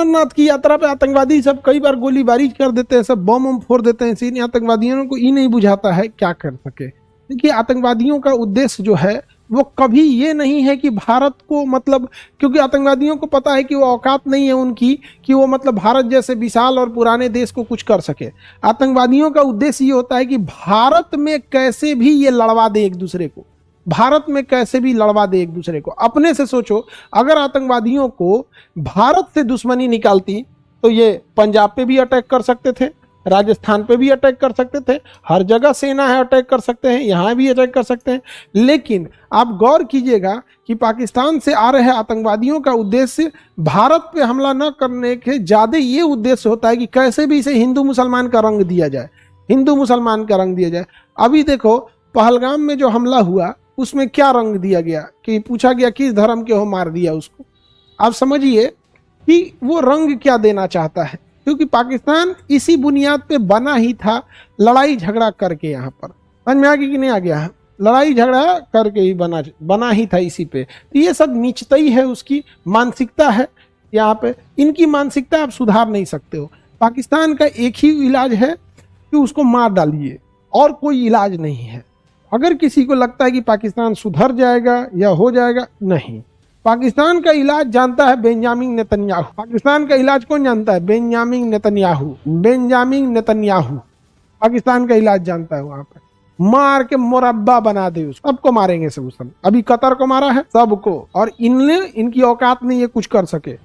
अमरनाथ की यात्रा पे आतंकवादी सब कई बार गोलीबारी कर देते हैं, सब बम फोड़ देते हैं, इन आतंकवादियों को ये नहीं बुझाता है क्या कर सके। देखिए आतंकवादियों का उद्देश्य जो है वो कभी ये नहीं है कि भारत को मतलब, क्योंकि आतंकवादियों को पता है कि वो औकात नहीं है उनकी कि वो मतलब भारत जैसे विशाल और पुराने देश को कुछ कर सके। आतंकवादियों का उद्देश्य ये होता है कि भारत में कैसे भी ये लड़वा दे एक दूसरे को, भारत में कैसे भी लड़वा दे एक दूसरे को। अपने से सोचो, अगर आतंकवादियों को भारत से दुश्मनी निकालती तो ये पंजाब पे भी अटैक कर सकते थे, राजस्थान पे भी अटैक कर सकते थे, हर जगह सेना है अटैक कर सकते हैं, यहाँ भी अटैक कर सकते हैं। लेकिन आप गौर कीजिएगा कि पाकिस्तान से आ रहे आतंकवादियों का उद्देश्य भारत पे हमला न करने के ज़्यादा ये उद्देश्य होता है कि कैसे भी इसे हिंदू मुसलमान का रंग दिया जाए, हिंदू मुसलमान का रंग दिया जाए। अभी देखो पहलगाम में जो हमला हुआ उसमें क्या रंग दिया गया कि पूछा गया किस धर्म के हो, मार दिया उसको। आप समझिए कि वो रंग क्या देना चाहता है, क्योंकि पाकिस्तान इसी बुनियाद पे बना ही था, लड़ाई झगड़ा करके। यहाँ पर समझ में आ गया कि नहीं आ गया है, लड़ाई झगड़ा करके ही बना ही था इसी पे। तो ये सब नीचतई है, उसकी मानसिकता है यहाँ पे। इनकी मानसिकता आप सुधार नहीं सकते हो। पाकिस्तान का एक ही इलाज है कि उसको मार डालिए, और कोई इलाज नहीं है। अगर किसी को लगता है कि पाकिस्तान सुधर जाएगा या हो जाएगा, नहीं। पाकिस्तान का इलाज जानता है बेंजामिन नेतन्याहू। पाकिस्तान का इलाज कौन जानता है? Benjamin Netanyahu. Benjamin Netanyahu Pakistan का इलाज जानता है। वहां पर मार के मुरब्बा बना दे, उसको सबको मारेंगे सब। अभी कतर को मारा है सबको, और इनकी औकात नहीं ये कुछ कर सके।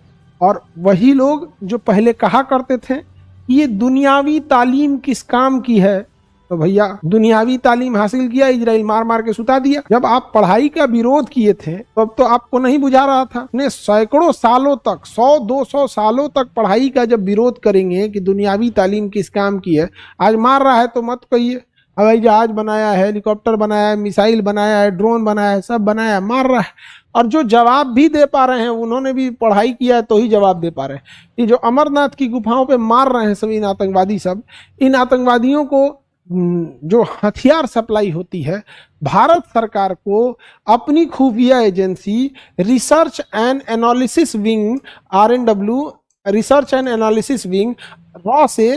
और वही लोग जो पहले कहा करते थे ये दुनियावी तालीम किस काम की है, तो भैया दुनियावी तालीम हासिल किया, इजराइल मार मार के सुता दिया। जब आप पढ़ाई का विरोध किए थे तब तो आपको नहीं बुझा रहा था। ने सैकड़ों सालों तक, 100-200 सालों तक पढ़ाई का जब विरोध करेंगे कि दुनियावी तालीम किस काम की है, आज मार रहा है तो मत कहिए हवाई जहाज बनाया है, हेलीकॉप्टर बनाया है, मिसाइल बनाया है, ड्रोन बनाया है, सब बनाया है, मार रहा है। और जो जवाब भी दे पा रहे हैं उन्होंने भी पढ़ाई किया है तो ही जवाब दे पा रहे हैं। ये जो अमरनाथ की गुफाओं पे मार रहे हैं सब इन आतंकवादी, सब इन आतंकवादियों को जो हथियार सप्लाई होती है, भारत सरकार को अपनी खुफिया agency research and analysis wing RNW, research and analysis wing raw से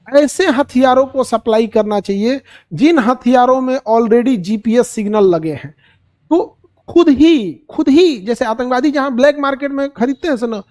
ऐसे हथियारों को सप्लाई करना चाहिए जिन हथियारों में ऑलरेडी GPS सिग्नल लगे हैं। तो खुद ही जैसे आतंकवादी जहां ब्लैक मार्केट में खरीदते हैं सुनो,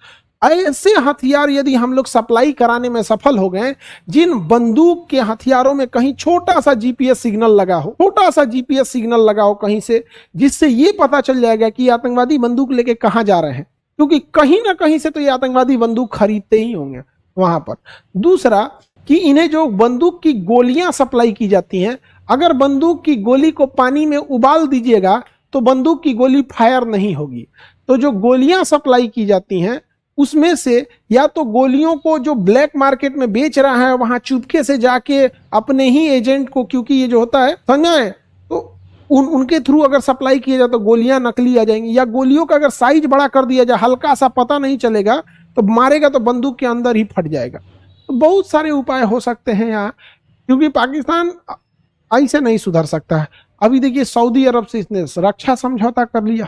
ऐसे हथियार यदि हम लोग सप्लाई कराने में सफल हो गए जिन बंदूक के हथियारों में कहीं छोटा सा GPS सिग्नल लगा हो, छोटा सा GPS सिग्नल लगा हो कहीं से, जिससे ये पता चल जाएगा कि आतंकवादी बंदूक लेके कहां जा रहे हैं, क्योंकि कहीं ना कहीं से तो ये आतंकवादी बंदूक खरीदते ही होंगे वहां पर। दूसरा कि इन्हें जो बंदूक की गोलियां सप्लाई की जाती हैं, अगर बंदूक की गोली को पानी में उबाल दीजिएगा तो बंदूक की गोली फायर नहीं होगी। तो जो गोलियां सप्लाई की जाती हैं उसमें से या तो गोलियों को जो ब्लैक मार्केट में बेच रहा है वहां चुपके से जाके अपने ही एजेंट को, क्योंकि ये जो होता है समझा है, तो उनके थ्रू अगर सप्लाई किया जाए तो गोलियां नकली आ जाएंगी, या गोलियों का अगर साइज बड़ा कर दिया जाए, हल्का सा पता नहीं चलेगा तो मारेगा तो बंदूक के अंदर ही फट जाएगा। तो बहुत सारे उपाय हो सकते हैं यहाँ, क्योंकि पाकिस्तान ऐसे नहीं सुधर सकता है। अभी देखिए सऊदी अरब से इसने रक्षा समझौता कर लिया।